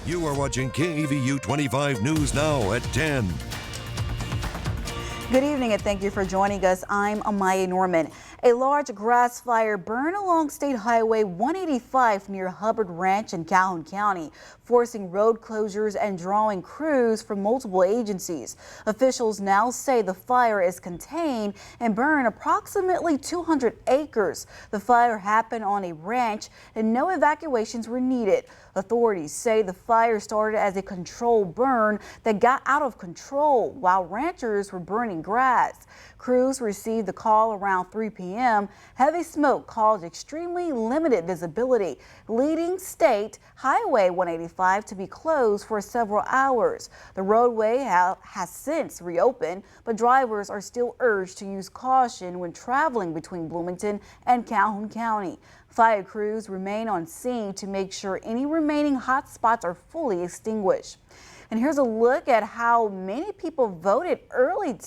You are watching KEVU 25 News Now at 10. Good evening and thank you for joining us. I'm Amaya Norman. A large grass fire burned along State Highway 185 near Hubbard Ranch in Calhoun County, forcing road closures and drawing crews from multiple agencies. Officials now say the fire is contained and burned approximately 200 acres. The fire happened on a ranch and no evacuations were needed. Authorities say the fire started as a controlled burn that got out of control while ranchers were burning grass. Crews received the call around 3 p.m. Heavy smoke caused extremely limited visibility, leading State Highway 185 to be closed for several hours. The roadway has since reopened, but drivers are still urged to use caution when traveling between Bloomington and Calhoun County. Fire crews remain on scene to make sure any remaining hot spots are fully extinguished. And here's a look at how many people voted early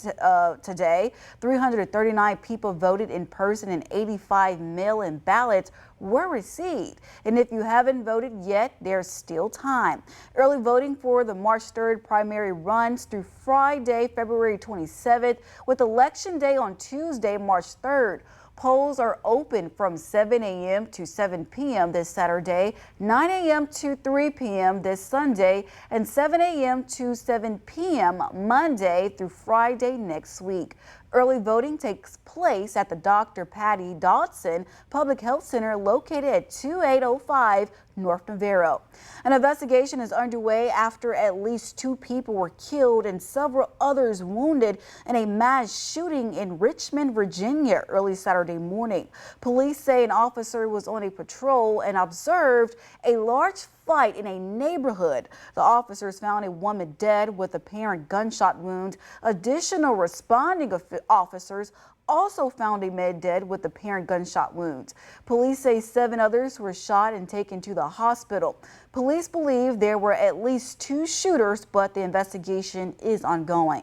today. 339 people voted in person and 85 mail-in ballots were received. And if you haven't voted yet, there's still time. Early voting for the March 3rd primary runs through Friday, February 27th, with Election Day on Tuesday, March 3rd. Polls are open from 7 a.m. to 7 p.m. this Saturday, 9 a.m. to 3 p.m. this Sunday, and 7 a.m. to 7 p.m. Monday through Friday next week. Early voting takes place at the Dr. Patty Dodson Public Health Center located at 2805 North Navarro. An investigation is underway after at least 2 people were killed and several others wounded in a mass shooting in Richmond, Virginia early Saturday morning. Police say an officer was on a patrol and observed a large fight in a neighborhood. The officers found a woman dead with apparent gunshot wounds. Additional responding officers also found a man dead with apparent gunshot wounds. Police say 7 others were shot and taken to the hospital. Police believe there were at least 2 shooters, but the investigation is ongoing.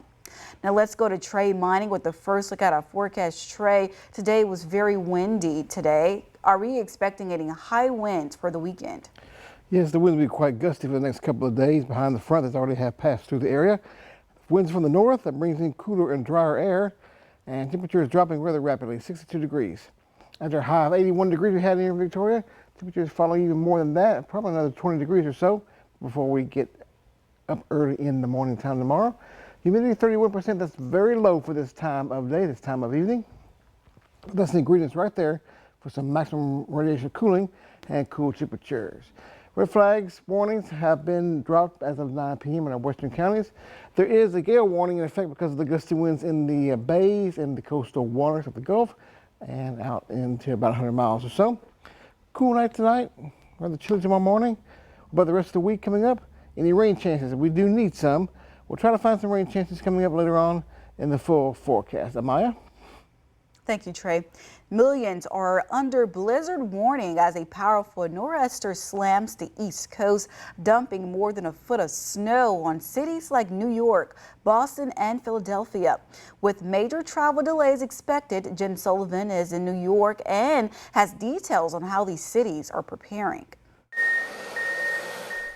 Now let's go to Trey Mining with the first look at our forecast. Trey, today was very windy today. Are we expecting any high winds for the weekend? Yes, the winds will be quite gusty for the next couple of days behind the front that's already have passed through the area. Winds from the north that brings in cooler and drier air, and temperature is dropping rather rapidly, 62 degrees. After a high of 81 degrees we had here in Victoria, temperatures follow even more than that, probably another 20 degrees or so before we get up early in the morning time tomorrow. Humidity 31%, that's very low for this time of day, this time of evening. That's the ingredients right there for some maximum radiation cooling and cool temperatures. Red flags warnings have been dropped as of 9 p.m. in our western counties. There is a gale warning in effect because of the gusty winds in the bays and the coastal waters of the Gulf and out into about 100 miles or so. Cool night tonight, rather chilly tomorrow morning. But the rest of the week coming up, any rain chances? We do need some. We'll try to find some rain chances coming up later on in the full forecast. Amaya? Thank you, Trey. Millions are under blizzard warning as a powerful nor'easter slams the East Coast, dumping more than a foot of snow on cities like New York, Boston, and Philadelphia. With major travel delays expected, Jen Sullivan is in New York and has details on how these cities are preparing.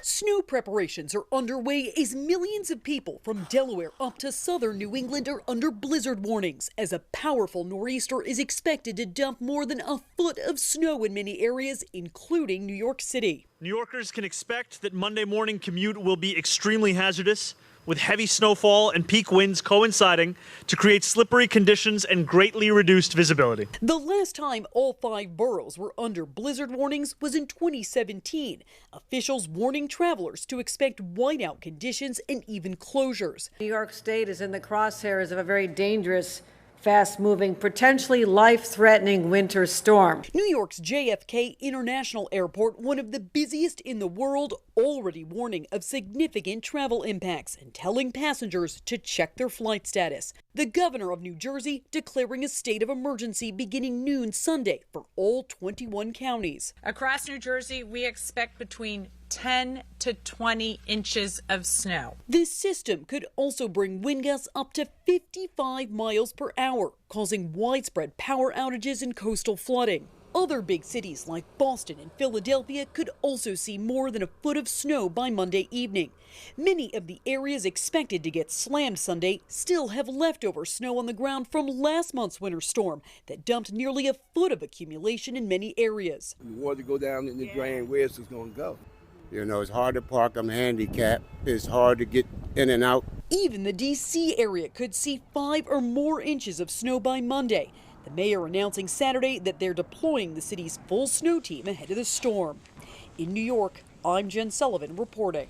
Snow preparations are underway as millions of people from Delaware up to southern New England are under blizzard warnings as a powerful nor'easter is expected to dump more than a foot of snow in many areas, including New York City. New Yorkers can expect that Monday morning commute will be extremely hazardous, with heavy snowfall and peak winds coinciding to create slippery conditions and greatly reduced visibility. The last time all 5 boroughs were under blizzard warnings was in 2017. Officials warning travelers to expect whiteout conditions and even closures. New York State is in the crosshairs of a very dangerous, fast-moving, potentially life-threatening winter storm. New York's JFK International Airport, one of the busiest in the world, already warning of significant travel impacts and telling passengers to check their flight status. The governor of New Jersey declaring a state of emergency beginning noon Sunday for all 21 counties. Across New Jersey, we expect between 10 to 20 inches of snow. This system could also bring wind gusts up to 55 miles per hour, causing widespread power outages and coastal flooding. Other big cities like Boston and Philadelphia could also see more than a foot of snow by Monday evening. Many of the areas expected to get slammed Sunday still have leftover snow on the ground from last month's winter storm that dumped nearly a foot of accumulation in many areas. The water go down in the drain, where's it going to go? You know, it's hard to park. I'm handicapped. It's hard to get in and out. Even the D.C. area could see 5 or more inches of snow by Monday. The mayor announcing Saturday that they're deploying the city's full snow team ahead of the storm. In New York, I'm Jen Sullivan reporting.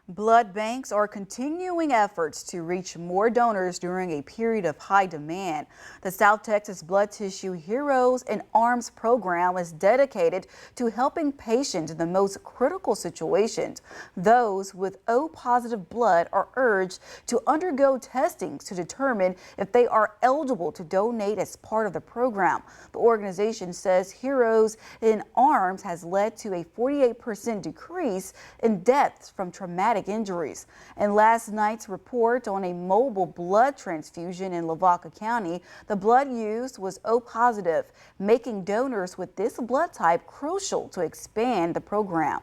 Blood banks are continuing efforts to reach more donors during a period of high demand. The South Texas Blood Tissue Heroes in Arms program is dedicated to helping patients in the most critical situations. Those with O-positive blood are urged to undergo testing to determine if they are eligible to donate as part of the program. The organization says Heroes in Arms has led to a 48% decrease in deaths from traumatic injuries. And last night's report on a mobile blood transfusion in Lavaca County, the blood used was O positive, making donors with this blood type crucial to expand the program.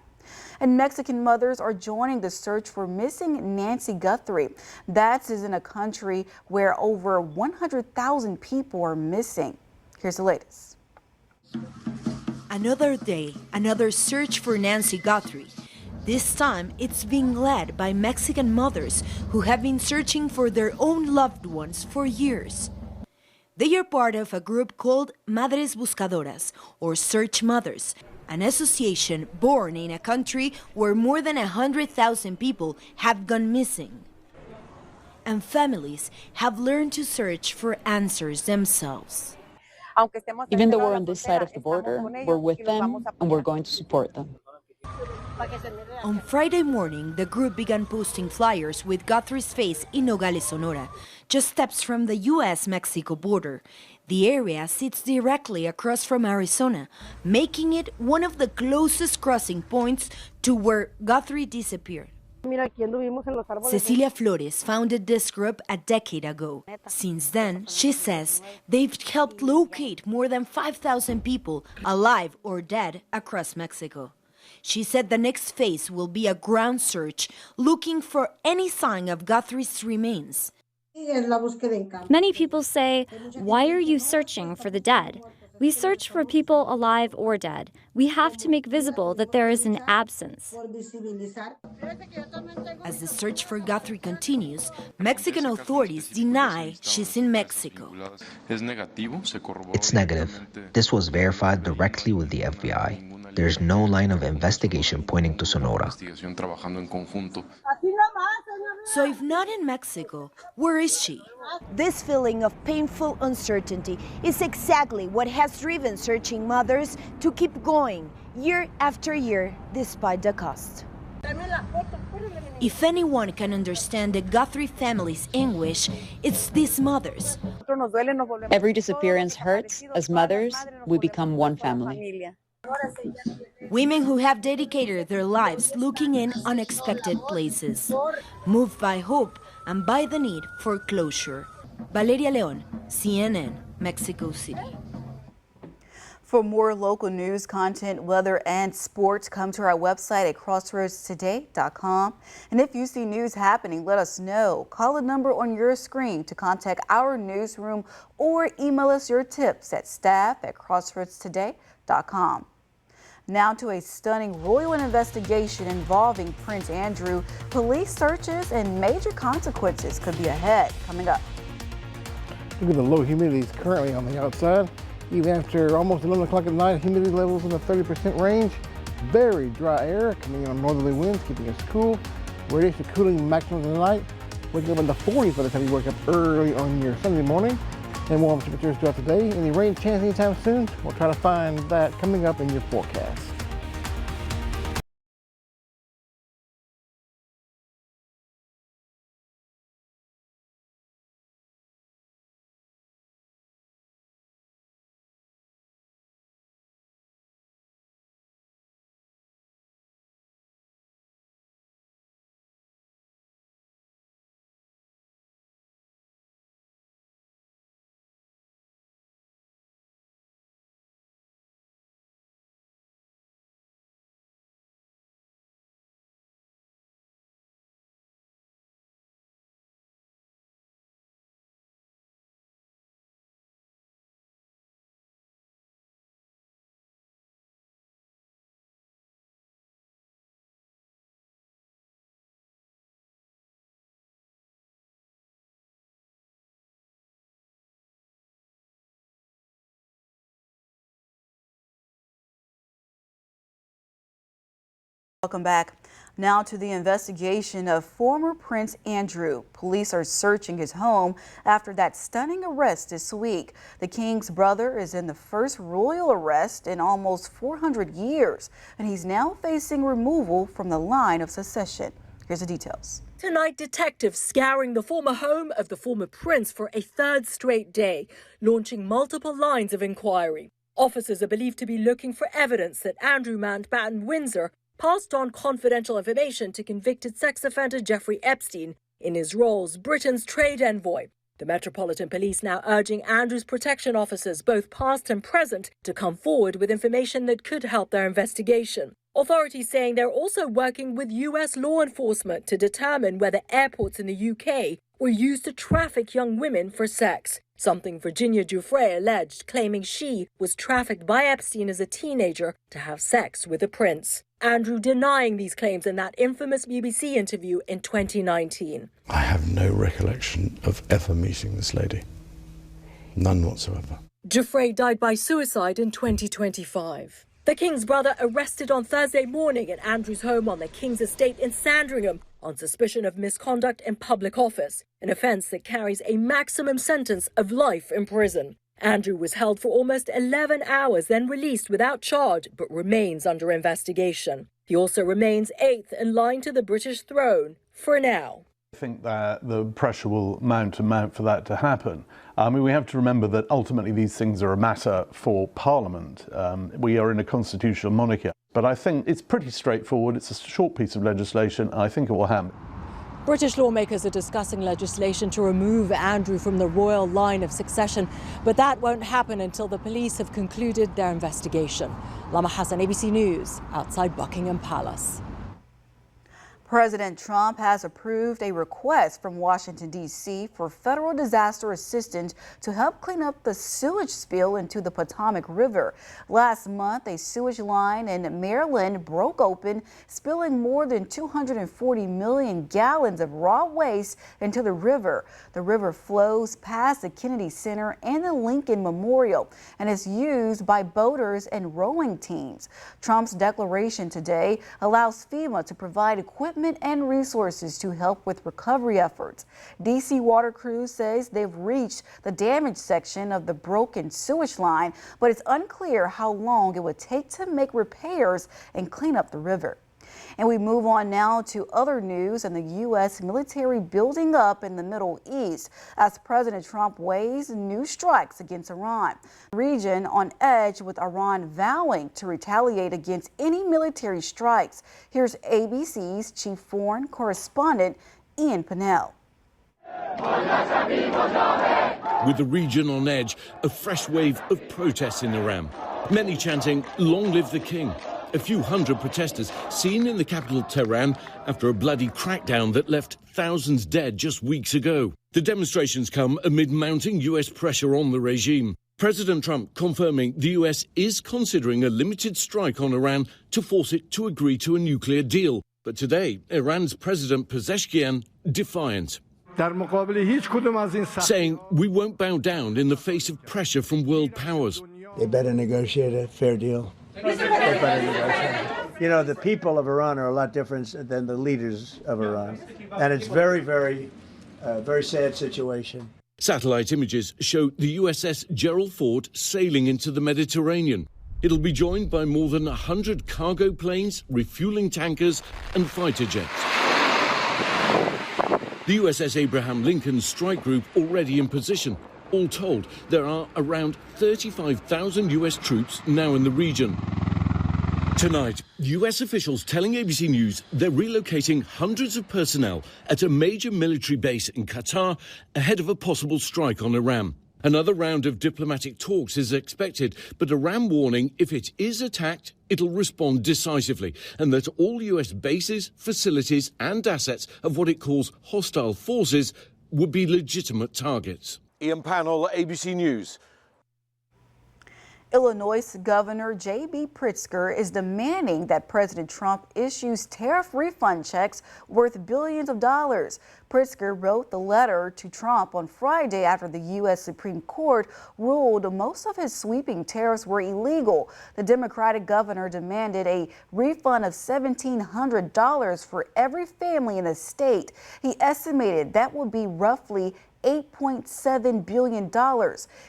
And Mexican mothers are joining the search for missing Nancy Guthrie. That is in a country where over 100,000 people are missing. Here's the latest. Another day, another search for Nancy Guthrie. This time, it's being led by Mexican mothers who have been searching for their own loved ones for years. They are part of a group called Madres Buscadoras, or Search Mothers, an association born in a country where more than 100,000 people have gone missing. And families have learned to search for answers themselves. Even though we're on this side of the border, we're with them and we're going to support them. On Friday morning, the group began posting flyers with Guthrie's face in Nogales, Sonora, just steps from the U.S.-Mexico border. The area sits directly across from Arizona, making it one of the closest crossing points to where Guthrie disappeared. Cecilia Flores founded this group a decade ago. Since then, she says, they've helped locate more than 5,000 people, alive or dead, across Mexico. She said the next phase will be a ground search, looking for any sign of Guthrie's remains. Many people say, why are you searching for the dead? We search for people alive or dead. We have to make visible that there is an absence. As the search for Guthrie continues, Mexican authorities deny she's in Mexico. It's negative. This was verified directly with the FBI. There's no line of investigation pointing to Sonora. So if not in Mexico, where is she? This feeling of painful uncertainty is exactly what has driven searching mothers to keep going year after year, despite the cost. If anyone can understand the Guthrie family's anguish, it's these mothers. Every disappearance hurts. As mothers, we become one family. Women who have dedicated their lives looking in unexpected places, moved by hope and by the need for closure. Valeria Leon, CNN, Mexico City. For more local news, content, weather, and sports, come to our website at crossroadstoday.com. And if you see news happening, let us know. Call the number on your screen to contact our newsroom or email us your tips at staff@crossroadstoday.com. Now to a stunning royal investigation involving Prince Andrew. Police searches and major consequences could be ahead. Coming up. Look at the low humidity is currently on the outside. Even after almost 11 o'clock at night, humidity levels in the 30% range. Very dry air coming in on northerly winds, keeping us cool. Radiation cooling maximum tonight. Waking up in the 40s by the time you wake up early on your Sunday morning. And warm temperatures throughout the day. Any rain chance anytime soon? We'll try to find that coming up in your forecast. Welcome back. Now to the investigation of former Prince Andrew. Police are searching his home after that stunning arrest this week. The king's brother is in the first royal arrest in almost 400 years, and he's now facing removal from the line of succession. Here's the details. Tonight, detectives scouring the former home of the former prince for a third straight day, launching multiple lines of inquiry. Officers are believed to be looking for evidence that Andrew Mountbatten Windsor passed on confidential information to convicted sex offender Jeffrey Epstein in his role as Britain's trade envoy. The Metropolitan Police now urging Andrew's protection officers, both past and present, to come forward with information that could help their investigation. Authorities saying they're also working with US law enforcement to determine whether airports in the UK were used to traffic young women for sex, something Virginia Giuffre alleged, claiming she was trafficked by Epstein as a teenager to have sex with the prince. Andrew denying these claims in that infamous BBC interview in 2019. I have no recollection of ever meeting this lady. None whatsoever. Giuffre died by suicide in 2025. The king's brother arrested on Thursday morning at Andrew's home on the King's estate in Sandringham on suspicion of misconduct in public office, an offence that carries a maximum sentence of life in prison. Andrew was held for almost 11 hours, then released without charge, but remains under investigation. He also remains eighth in line to the British throne for now. I think that the pressure will mount for that to happen. I mean, we have to remember that ultimately these things are a matter for Parliament. We are in a constitutional monarchy. But I think it's pretty straightforward. It's a short piece of legislation. I think it will happen. British lawmakers are discussing legislation to remove Andrew from the royal line of succession, but that won't happen until the police have concluded their investigation. Lama Hassan, ABC News, outside Buckingham Palace. President Trump has approved a request from Washington, D.C. for federal disaster assistance to help clean up the sewage spill into the Potomac River. Last month, a sewage line in Maryland broke open, spilling more than 240 million gallons of raw waste into the river. The river flows past the Kennedy Center and the Lincoln Memorial and is used by boaters and rowing teams. Trump's declaration today allows FEMA to provide equipment and resources to help with recovery efforts. DC Water Crews says they've reached the damaged section of the broken sewage line, but it's unclear how long it would take to make repairs and clean up the river. And we move on now to other news and the U.S. military building up in the Middle East as President Trump weighs new strikes against Iran. The region on edge with Iran vowing to retaliate against any military strikes. Here's ABC's chief foreign correspondent, Ian Pinnell. With the region on edge, a fresh wave of protests in Iran. Many chanting, "Long live the king." A few hundred protesters seen in the capital Tehran after a bloody crackdown that left thousands dead just weeks ago. The demonstrations come amid mounting US pressure on the regime. President Trump confirming the US is considering a limited strike on Iran to force it to agree to a nuclear deal. But today, Iran's President Pezeshkian defiant, saying we won't bow down in the face of pressure from world powers. They better negotiate a fair deal. You know, the people of Iran are a lot different than the leaders of Iran. And it's very, very sad situation. Satellite images show the USS Gerald Ford sailing into the Mediterranean. It'll be joined by more than 100 cargo planes, refueling tankers and fighter jets. The USS Abraham Lincoln strike group already in position. All told, there are around 35,000 US troops now in the region. Tonight, US officials telling ABC News they're relocating hundreds of personnel at a major military base in Qatar ahead of a possible strike on Iran. Another round of diplomatic talks is expected, but Iran warning if it is attacked, it'll respond decisively, and that all US bases, facilities and assets of what it calls hostile forces would be legitimate targets. Ian Pannell, ABC News. Illinois Governor J.B. Pritzker is demanding that President Trump issues tariff refund checks worth billions of dollars. Pritzker wrote the letter to Trump on Friday after the U.S. Supreme Court ruled most of his sweeping tariffs were illegal. The Democratic governor demanded a refund of $1,700 for every family in the state. He estimated that would be roughly $8.7 billion.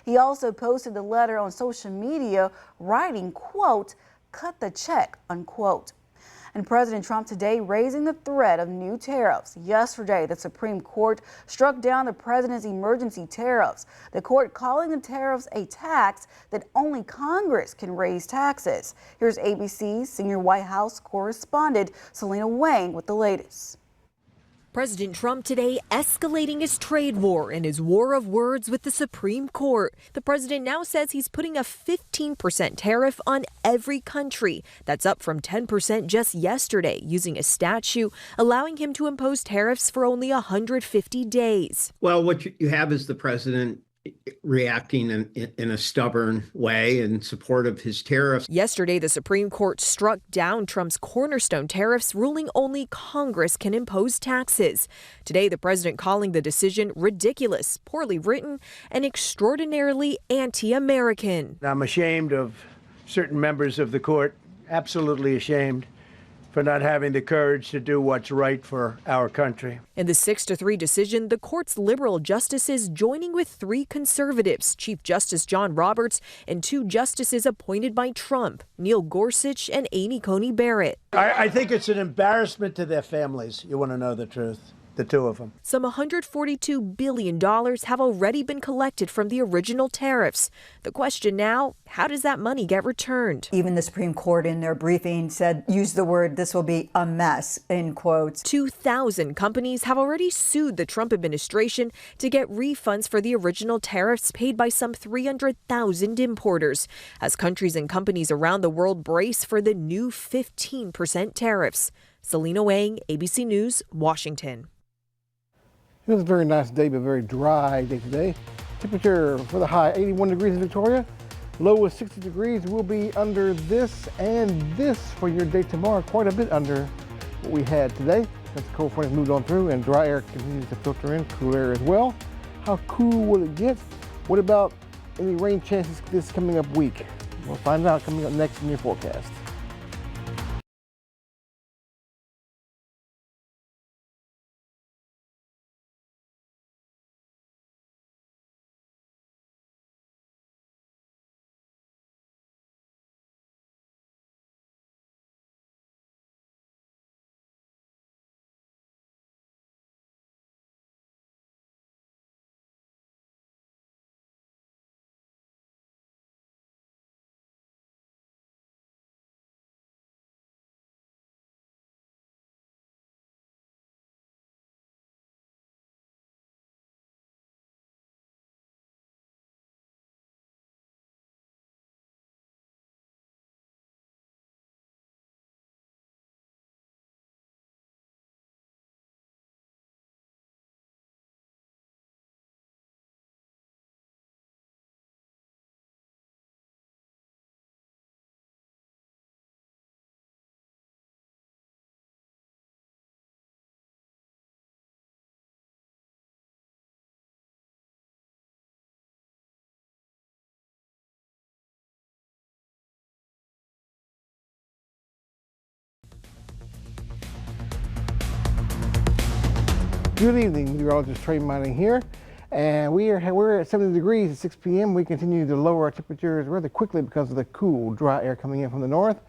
He also posted the letter on social media, writing, quote, "Cut the check," unquote. And President Trump today raising the threat of new tariffs. Yesterday, the Supreme Court struck down the president's emergency tariffs. The court calling the tariffs a tax that only Congress can raise taxes. Here's ABC's senior White House correspondent Selena Wang with the latest. President Trump today escalating his trade war and his war of words with the Supreme Court. The president now says he's putting a 15% tariff on every country. That's up from 10% just yesterday, using a statute allowing him to impose tariffs for only 150 days. Well, what you have is the president reacting in a stubborn way in support of his tariffs. Yesterday, the Supreme Court struck down Trump's cornerstone tariffs, ruling only Congress can impose taxes. Today, the president calling the decision ridiculous, poorly written, and extraordinarily anti-American. I'm ashamed of certain members of the court, absolutely ashamed, for not having the courage to do what's right for our country. In the 6-3 decision, the court's liberal justices joining with 3 conservatives, Chief Justice John Roberts and 2 justices appointed by Trump, Neil Gorsuch and Amy Coney Barrett. I think it's an embarrassment to their families. You want to know the truth? The 2 of them. Some $142 billion have already been collected from the original tariffs. The question now, how does that money get returned? Even the Supreme Court in their briefing used the word, "this will be a mess," in quotes. 2,000 companies have already sued the Trump administration to get refunds for the original tariffs paid by some 300,000 importers, as countries and companies around the world brace for the new 15% tariffs. Selena Wang, ABC News, Washington. It was a very nice day, but very dry day today. Temperature for the high, 81 degrees in Victoria. Low is 60 degrees. We'll be under this and this for your day tomorrow. Quite a bit under what we had today. As the cold front has moved on through and dry air continues to filter in, cool air as well. How cool will it get? What about any rain chances this coming up week? We'll find out coming up next in your forecast. Good evening, meteorologist Trey Mining here, and we're at 70 degrees at 6 p.m. We continue to lower our temperatures rather quickly because of the cool, dry air coming in from the north.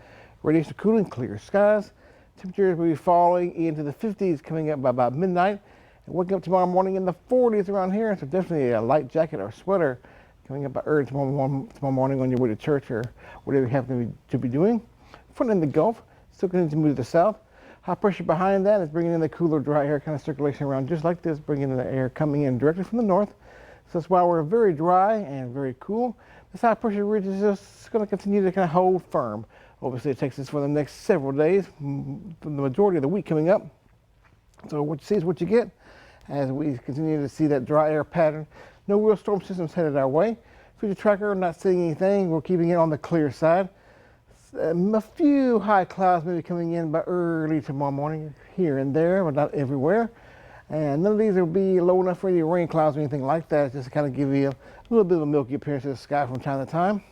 Radiation cooling, clear skies. Temperatures will be falling into the 50s coming up by about midnight, and waking up tomorrow morning in the 40s around here. So definitely a light jacket or sweater coming up by early tomorrow morning on your way to church or whatever you happen to be doing. Front in the Gulf, still continuing to move to the south. High pressure behind that is bringing in the cooler, dry air kind of circulation around just like this, bringing in the air coming in directly from the north. So that's why we're very dry and very cool. This high pressure ridge is just going to continue to kind of hold firm. Obviously, it takes us for the next several days, for the majority of the week coming up. So what you see is what you get as we continue to see that dry air pattern. No real storm systems headed our way. Future tracker, not seeing anything. We're keeping it on the clear side. A few high clouds maybe coming in by early tomorrow morning here and there, but not everywhere. And none of these will be low enough for any rain clouds or anything like that. Just to kind of give you a little bit of a milky appearance to the sky from time to time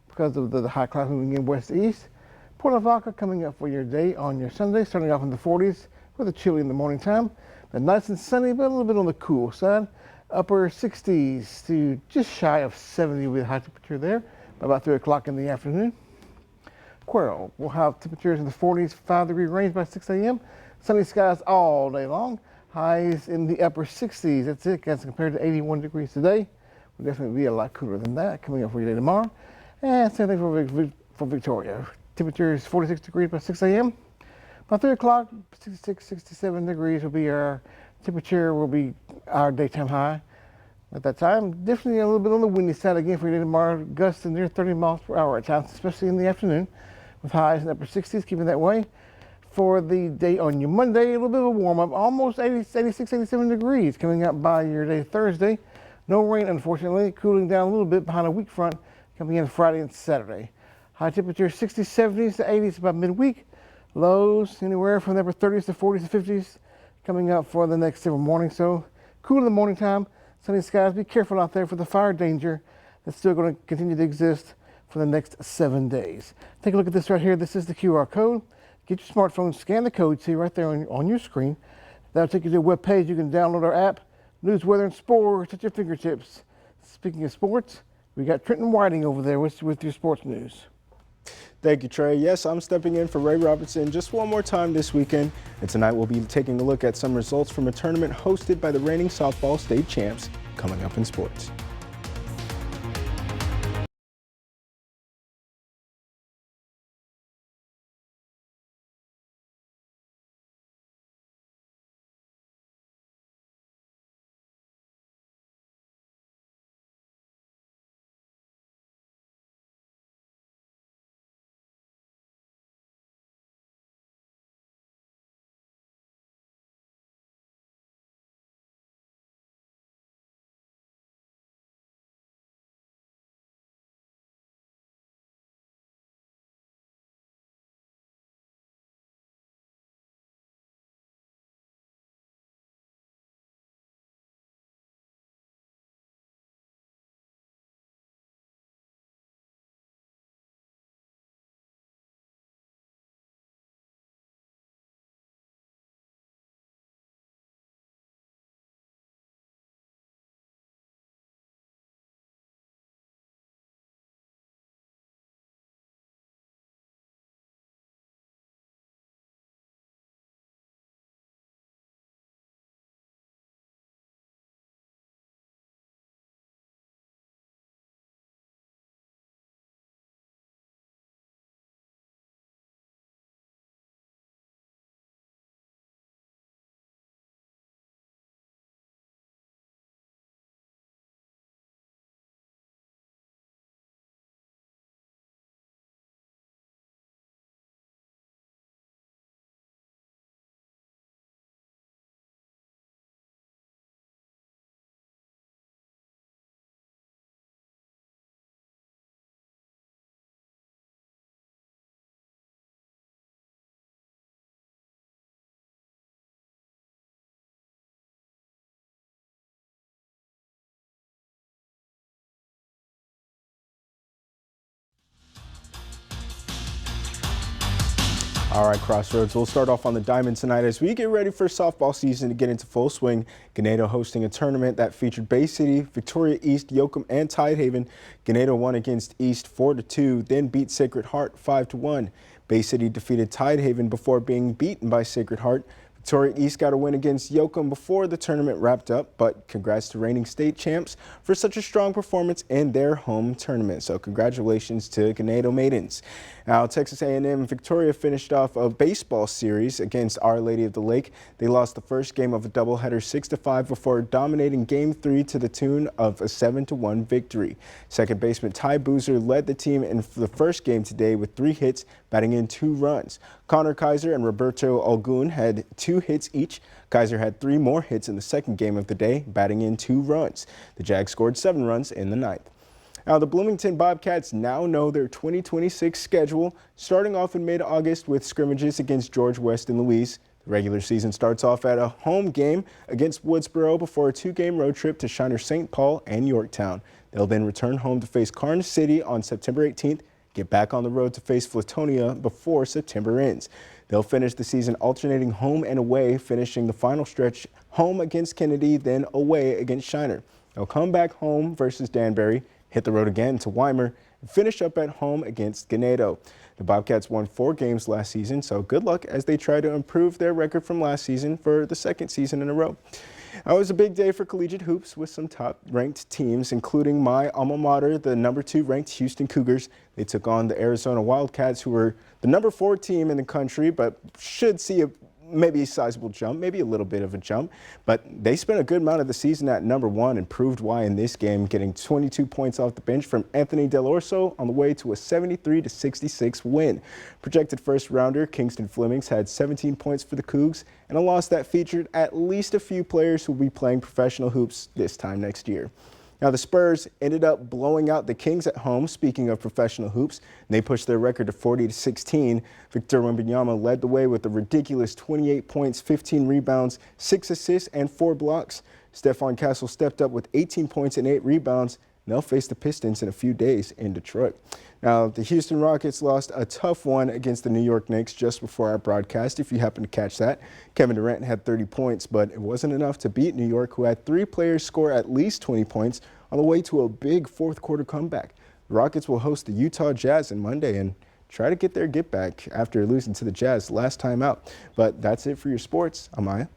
because of the high clouds moving in west to east. Port Lavaca coming up for your day on your Sunday, starting off in the 40s with a chilly in the morning time. But nice and sunny, but a little bit on the cool side. Upper 60s to just shy of 70 with high temperature there by about 3 o'clock in the afternoon. Quail will have temperatures in the 40s, 5-degree range by 6 a.m. Sunny skies all day long. Highs in the upper 60s. That's it as compared to 81 degrees today. Will definitely be a lot cooler than that coming up for your day tomorrow. And same thing for Victoria. Temperatures 46 degrees by 6 a.m. By 3 o'clock, 66, 67 degrees will be our temperature, will be our daytime high. At that time, definitely a little bit on the windy side again for your day tomorrow. Gusts near 30 miles per hour at times, especially in the afternoon, with highs in the upper 60s, keeping that way. For the day on your Monday, a little bit of a warm up, almost 86, 87 degrees coming up by your day Thursday. No rain, unfortunately, cooling down a little bit behind a weak front coming in Friday and Saturday. High temperatures 60s, 70s to 80s by midweek. Lows anywhere from the upper 30s to 40s to 50s coming up for the next several mornings. So cool in the morning time, sunny skies. Be careful out there for the fire danger that's still going to continue to exist for the next 7 days. Take a look at this right here. This is the QR code. Get your smartphone, scan the code, see right there on your screen. That'll take you to a web page. You can download our app, news, weather, and sports at your fingertips. Speaking of sports, we got Trenton Whiting over there with your sports news. Thank you, Trey. Yes, I'm stepping in for Ray Robertson just one more time this weekend. And tonight we'll be taking a look at some results from a tournament hosted by the reigning softball state champs coming up in sports. All right, Crossroads, we'll start off on the diamond tonight as we get ready for softball season to get into full swing. Ganado hosting a tournament that featured Bay City, Victoria East, Yoakum, and Tidehaven. Ganado won against East 4-2, then beat Sacred Heart 5-1. Bay City defeated Tidehaven before being beaten by Sacred Heart. Victoria East got a win against Yoakum before the tournament wrapped up, but congrats to reigning state champs for such a strong performance in their home tournament. So congratulations to Ganado Maidens. Now, Texas A&M Victoria finished off a baseball series against Our Lady of the Lake. They lost the first game of a doubleheader 6-5 before dominating Game 3 to the tune of a 7-1 victory. Second baseman Ty Boozer led the team in the first game today with 3 hits, batting in 2 runs. Connor Kaiser and Roberto Algun had 2 hits each. Kaiser had 3 more hits in the second game of the day, batting in 2 runs. The Jags scored 7 runs in the ninth. Now, the Bloomington Bobcats now know their 2026 schedule, starting off in mid-August with scrimmages against George Weston Louise. The regular season starts off at a home game against Woodsboro before a 2-game road trip to Shiner St. Paul and Yorktown. They'll then return home to face Karnes City on September 18th, get back on the road to face Flatonia before September ends. They'll finish the season alternating home and away, finishing the final stretch home against Kennedy, then away against Shiner. They'll come back home versus Danbury, hit the road again to Weimar, and finish up at home against Ganado. The Bobcats won 4 games last season, so good luck as they try to improve their record from last season for the second season in a row. It was a big day for collegiate hoops with some top-ranked teams, including my alma mater, the number 2 ranked Houston Cougars. They took on the Arizona Wildcats, who were the number 4 team in the country, but should see maybe a sizable jump, maybe a little bit of a jump. But they spent a good amount of the season at number 1 and proved why in this game, getting 22 points off the bench from Anthony Del Orso on the way to a 73-66 win. Projected first rounder Kingston Flemings had 17 points for the Cougs and a loss that featured at least a few players who will be playing professional hoops this time next year. Now, the Spurs ended up blowing out the Kings at home, speaking of professional hoops, and they pushed their record to 40-16. Victor Wembanyama led the way with a ridiculous 28 points, 15 rebounds, 6 assists, and 4 blocks. Stephon Castle stepped up with 18 points and 8 rebounds, and they'll face the Pistons in a few days in Detroit. Now, the Houston Rockets lost a tough one against the New York Knicks just before our broadcast, if you happen to catch that. Kevin Durant had 30 points, but it wasn't enough to beat New York, who had 3 players score at least 20 points on the way to a big fourth-quarter comeback. The Rockets will host the Utah Jazz on Monday and try to get their get-back after losing to the Jazz last time out. But that's it for your sports. Amaya.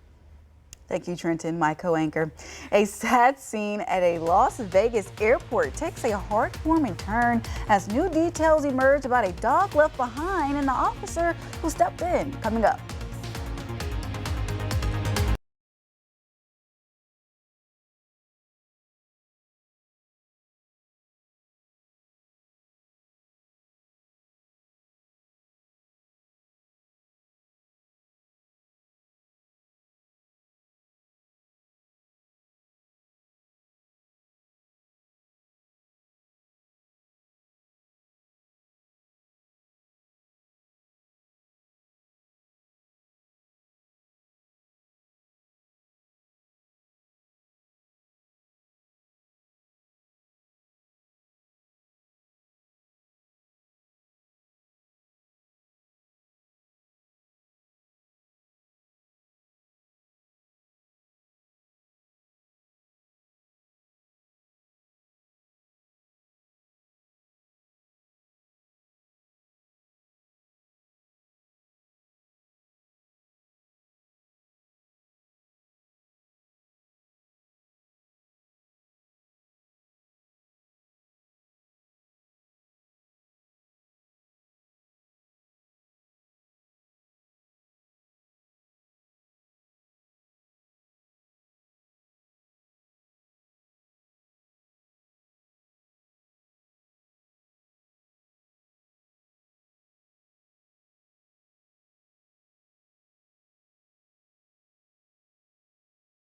Thank you, Trenton, my co-anchor. A sad scene at a Las Vegas airport takes a heartwarming turn as new details emerge about a dog left behind and the officer who stepped in. Coming up.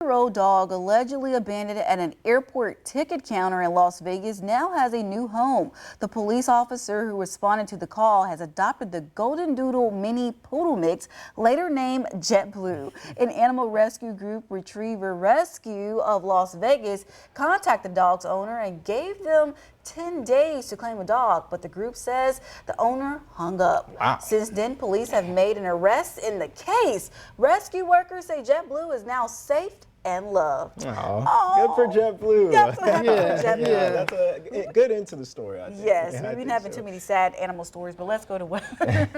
Year-old dog allegedly abandoned at an airport ticket counter in Las Vegas now has a new home. The police officer who responded to the call has adopted the Golden Doodle mini poodle mix, later named JetBlue. An animal rescue group, Retriever Rescue of Las Vegas, contacted the dog's owner and gave them 10 days to claim a dog, but the group says the owner hung up. Wow. Since then, police have made an arrest in the case. Rescue workers say JetBlue is now safe and loved. Good for JetBlue. That's what happened for JetBlue. Yeah, that's a good end to the story, I think. Yes, Yeah, we've been I having think so. too many sad animal stories, but let's go to weather.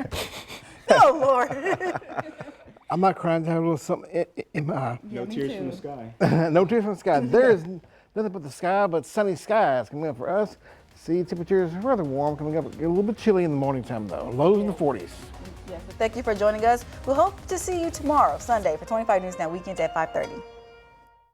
Oh, Lord. I'm not crying to have a little something in my eye. No tears from the sky. No tears from the sky. There is nothing but the sky, but sunny skies coming up for us. See, temperatures rather warm, coming up a little bit chilly in the morning time, though. Lows in the 40s. Yes, but thank you for joining us. We hope to see you tomorrow, Sunday, for 25 News Now Weekends at 5:30.